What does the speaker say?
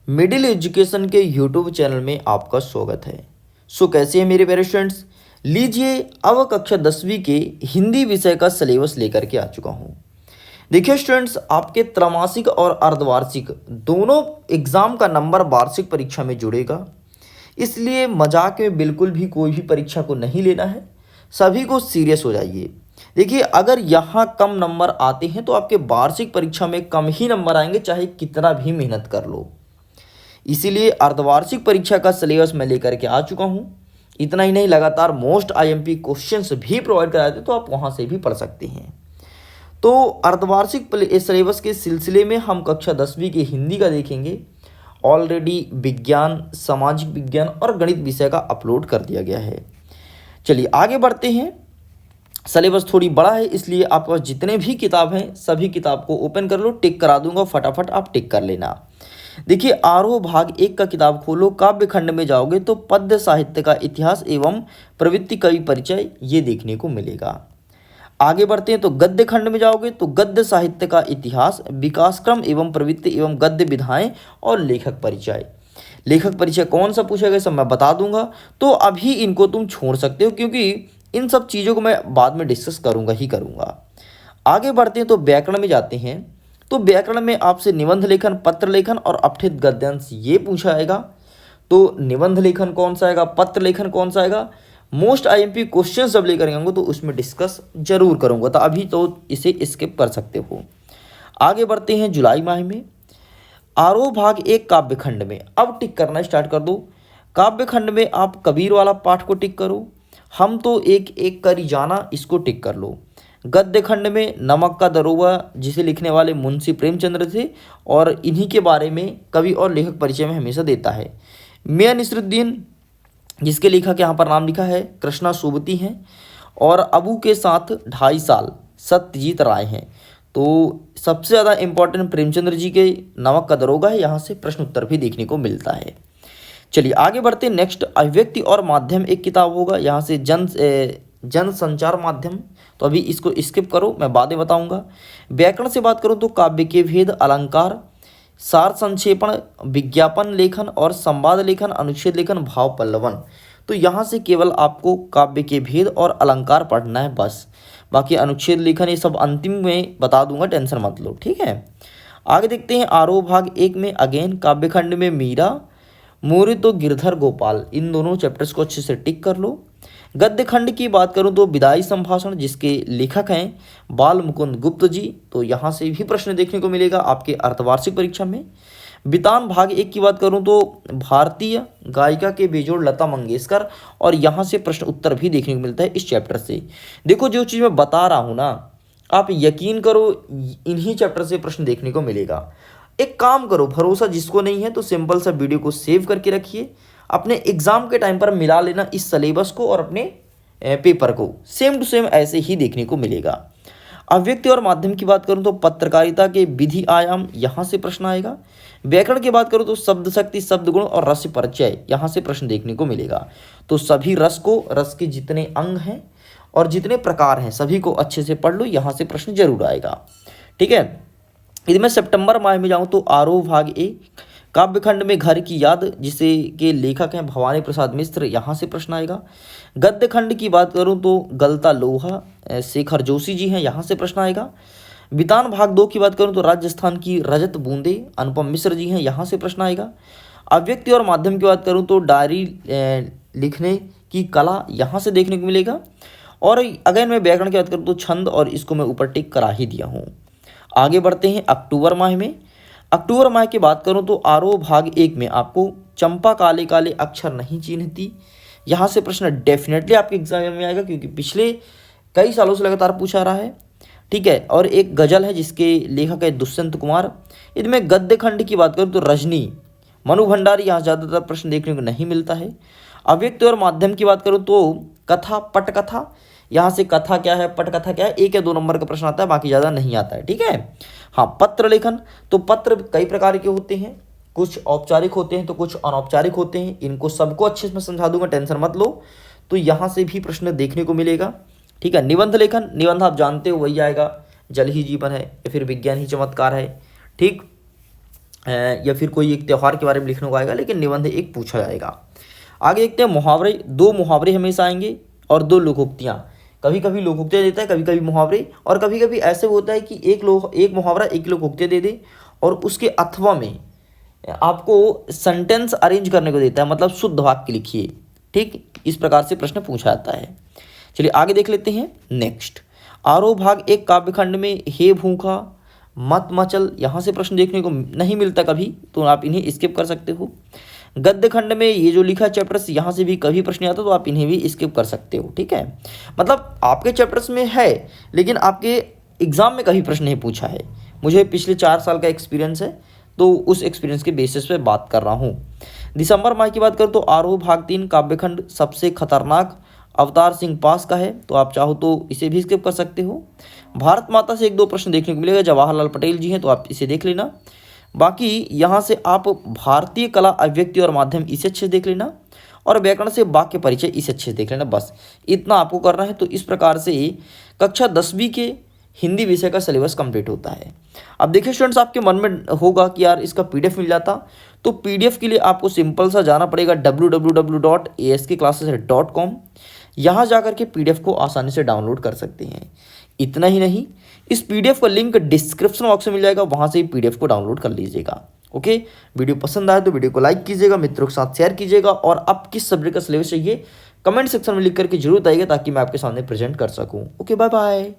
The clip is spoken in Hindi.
मिडिल एजुकेशन के यूट्यूब चैनल में आपका स्वागत है। कैसे हैं मेरे प्यारे स्टूडेंट्स। लीजिए अब कक्षा 10वीं के हिंदी विषय का सिलेबस लेकर के आ चुका हूं। देखिए स्टूडेंट्स, आपके त्रैमासिक और अर्धवार्षिक दोनों एग्जाम का नंबर वार्षिक परीक्षा में जुड़ेगा, इसलिए मजाक में बिल्कुल भी कोई भी परीक्षा को नहीं लेना है। सभी को सीरियस हो जाइए। देखिए, अगर यहाँ कम नंबर आते हैं तो आपके वार्षिक परीक्षा में कम ही नंबर आएंगे, चाहे कितना भी मेहनत कर लो। इसीलिए अर्धवार्षिक परीक्षा का सिलेबस मैं लेकर के आ चुका हूँ। इतना ही नहीं, लगातार मोस्ट आईएमपी क्वेश्चंस भी प्रोवाइड कराए थे, तो आप वहाँ से भी पढ़ सकते हैं। तो अर्धवार्षिक सिलेबस के सिलसिले में हम कक्षा 10वीं के हिंदी का देखेंगे। ऑलरेडी विज्ञान, सामाजिक विज्ञान और गणित विषय का अपलोड कर दिया गया है। चलिए आगे बढ़ते हैं। सिलेबस थोड़ी बड़ा है, इसलिए आपके पास जितने भी किताब हैं सभी किताब को ओपन कर लो। टिक करा दूंगा, फटाफट आप टिक कर लेना। देखिए, आरोह भाग 1 का किताब खोलो। काव्य खंड में जाओगे तो पद्य साहित्य का इतिहास एवं प्रवृत्ति कवि परिचय ये देखने को मिलेगा। आगे बढ़ते हैं तो गद्य खंड में जाओगे तो गद्य साहित्य का इतिहास, विकास क्रम एवं प्रवृत्ति एवं गद्य विधाएं और लेखक परिचय। लेखक परिचय कौन सा पूछेगा सब मैं बता दूंगा, तो अभी इनको तुम छोड़ सकते हो, क्योंकि इन सब चीज़ों को मैं बाद में डिस्कस करूंगा ही करूंगा। आगे बढ़ते हैं तो व्याकरण में जाते हैं। तो व्याकरण में आपसे निबंध लेखन, पत्र लेखन और अपठित गद्यांश ये पूछा जाएगा। तो निबंध लेखन कौन सा आएगा, पत्र लेखन कौन सा आएगा, मोस्ट आईएमपी क्वेश्चन जब लेकर आऊंगा तो उसमें डिस्कस जरूर करूंगा, तो अभी तो इसे स्किप कर सकते हो। आगे बढ़ते हैं जुलाई माह में। आरोह भाग 1 काव्य खंड में अब टिक करना स्टार्ट कर दो। काव्य खंड में आप कबीर वाला पाठ को टिक करो। हम तो एक एक करी जाना, इसको टिक कर लो। गद्य खंड में नमक का दरोगा, जिसे लिखने वाले मुंशी प्रेमचंद्र थे, और इन्हीं के बारे में कवि और लेखक परिचय में हमेशा देता है। मियां नसीरुद्दीन, जिसके लेखक यहाँ पर नाम लिखा है कृष्णा सोबती हैं, और अबू के साथ 2.5 साल सत्यजीत राय हैं। तो सबसे ज़्यादा इंपॉर्टेंट प्रेमचंद्र जी के नमक का दरोगा है, यहाँ से प्रश्न उत्तर भी देखने को मिलता है। चलिए आगे बढ़ते हैं। नेक्स्ट अभिव्यक्ति और माध्यम एक किताब होगा, यहाँ से जन संचार माध्यम, तो अभी इसको स्किप करो, मैं बातें बताऊंगा। व्याकरण से बात करूं तो काव्य के भेद, अलंकार, सार संक्षेपण, विज्ञापन लेखन और संवाद लेखन, अनुच्छेद लेखन, भाव पल्लवन। तो यहाँ से केवल आपको काव्य के भेद और अलंकार पढ़ना है बस। बाकी अनुच्छेद लेखन ये सब अंतिम में बता दूंगा, टेंशन मत लो, ठीक है। आगे देखते हैं आरोह भाग 1 में अगेन काव्य खंड में मीरा, मोरे तो गिरधर गोपाल, इन दोनों चैप्टर्स को अच्छे से टिक कर लो। गद्य खंड की बात करूं तो विदाई संभाषण, जिसके लेखक हैं बाल मुकुंद गुप्त जी, तो यहाँ से भी प्रश्न देखने को मिलेगा आपके अर्धवार्षिक परीक्षा में। बितान भाग 1 की बात करूं तो भारतीय गायिका के बेजोड़ लता मंगेशकर, और यहाँ से प्रश्न उत्तर भी देखने को मिलता है इस चैप्टर से। देखो, जो चीज़ मैं बता रहा हूँ ना, आप यकीन करो इन्हीं चैप्टर से प्रश्न देखने को मिलेगा। एक काम करो, भरोसा जिसको नहीं है तो सिंपल सा वीडियो को सेव करके रखिए, अपने एग्जाम के टाइम पर मिला लेना इस सिलेबस को और अपने पेपर को, सेम टू सेम ऐसे ही देखने को मिलेगा। अभिव्यक्ति और माध्यम की बात करूं तो पत्रकारिता के विधि आयाम, यहाँ से प्रश्न आएगा। व्याकरण की बात करूं तो शब्द शक्ति, शब्द गुण और रस परिचय, यहाँ से प्रश्न देखने को मिलेगा। तो सभी रस के जितने अंग हैं और जितने प्रकार हैं सभी को अच्छे से पढ़ लो, यहाँ से प्रश्न जरूर आएगा, ठीक है। यदि मैं सितंबर माह में जाऊं तो आरोह भाग 1 काव्य खंड में घर की याद, जिसे के लेखक हैं भवानी प्रसाद मिश्र, यहाँ से प्रश्न आएगा। गद्य खंड की बात करूं तो गलता लोहा, शेखर जोशी जी हैं, यहाँ से प्रश्न आएगा। वितान भाग 2 की बात करूं तो राजस्थान की रजत बूंदे, अनुपम मिश्र जी हैं, यहाँ से प्रश्न आएगा। अभिव्यक्ति और माध्यम की बात करूं तो डायरी लिखने की कला, यहाँ से देखने को मिलेगा। और अगर मैं व्याकरण की बात करूँ तो छंद, और इसको मैं ऊपर टिक करा ही दिया हूँ। आगे बढ़ते हैं अक्टूबर माह में। अक्टूबर माह की बात करूं तो आरोह भाग 1 में आपको चंपा काले काले अक्षर नहीं चिन्हती, यहाँ से प्रश्न डेफिनेटली आपके एग्जाम में आएगा, क्योंकि पिछले कई सालों से लगातार पूछा रहा है, ठीक है। और एक गजल है जिसके लेखक है दुष्यंत कुमार। यदि मैं गद्य खंड की बात करूं तो रजनी, मनु भंडारी, यहाँ ज़्यादातर प्रश्न देखने को नहीं मिलता है। अव्यक्त और माध्यम की बात करूँ तो कथा, पटकथा, यहाँ से कथा क्या है, पटकथा क्या है, 1 या 2 नंबर का प्रश्न आता है, बाकी ज़्यादा नहीं आता है, ठीक है। हाँ, पत्र लेखन, तो पत्र कई प्रकार के होते हैं, कुछ औपचारिक होते हैं तो कुछ अनौपचारिक होते हैं, इनको सबको अच्छे से मैं समझा दूंगा, टेंशन मत लो। तो यहाँ से भी प्रश्न देखने को मिलेगा, ठीक है। निबंध लेखन, निबंध आप जानते हो वही आएगा, जल ही जीवन है या फिर विज्ञान ही चमत्कार है, ठीक। या फिर कोई एक त्यौहार के बारे में लिखने को आएगा, लेकिन निबंध एक पूछा जाएगा। आगे देखते हैं मुहावरे। दो मुहावरे हमेशा आएंगे और दो लोकोक्तियाँ। कभी कभी लोकोक्तियाँ देता है, कभी कभी मुहावरे, और कभी कभी ऐसे होता है कि एक मुहावरा एक लोकोक्तियाँ दे दे और उसके अथवा में आपको सेंटेंस अरेंज करने को देता है, मतलब शुद्ध वाक्य लिखिए। ठीक, इस प्रकार से प्रश्न पूछा जाता है। चलिए आगे देख लेते हैं। नेक्स्ट, आरोह भाग एक काव्यखंड में हे भूखा मत मचल, यहाँ से प्रश्न देखने को नहीं मिलता कभी, तो आप इन्हें स्किप कर सकते हो। गद्य खंड में ये जो लिखा चैप्टर्स, यहाँ से भी कभी प्रश्न आता तो आप इन्हें भी स्किप कर सकते हो। ठीक है, मतलब आपके चैप्टर्स में है, लेकिन आपके एग्जाम में कभी प्रश्न नहीं पूछा है। मुझे पिछले 4 साल का एक्सपीरियंस है, तो उस एक्सपीरियंस के बेसिस पे बात कर रहा हूँ। दिसंबर माह की बात करूँ तो आरोह भाग 3 काव्यखंड सबसे खतरनाक अवतार सिंह पास का है, तो आप चाहो तो इसे भी स्किप कर सकते हो। भारत माता से 1-2 प्रश्न देखने को मिलेगा, जवाहरलाल पटेल जी हैं, तो आप इसे देख लेना। बाकी यहाँ से आप भारतीय कला अभिव्यक्ति और माध्यम इसे अच्छे से देख लेना, और व्याकरण से वाक्य परिचय इसे अच्छे से देख लेना। बस इतना आपको करना है। तो इस प्रकार से कक्षा 10वीं के हिंदी विषय का सिलेबस कंप्लीट होता है। अब देखिए स्टूडेंट्स, आपके मन में होगा कि यार इसका पीडीएफ मिल जाता, तो पीडीएफ के लिए आपको सिंपल सा जाना पड़ेगा www.askclasses.com। यहाँ जाकर के पीडीएफ को आसानी से डाउनलोड कर सकते हैं। इतना ही नहीं, इस पीडीएफ का लिंक डिस्क्रिप्शन बॉक्स में मिल जाएगा, वहाँ से ही पीडीएफ को डाउनलोड कर लीजिएगा। ओके, वीडियो पसंद आए तो वीडियो को लाइक कीजिएगा, मित्रों के साथ शेयर कीजिएगा, और अब किस सब्जेक्ट का सिलेबस चाहिए कमेंट सेक्शन में लिख करके जरूर बताइएगा, ताकि मैं आपके सामने प्रेजेंट कर सकूँ। Okay, bye bye.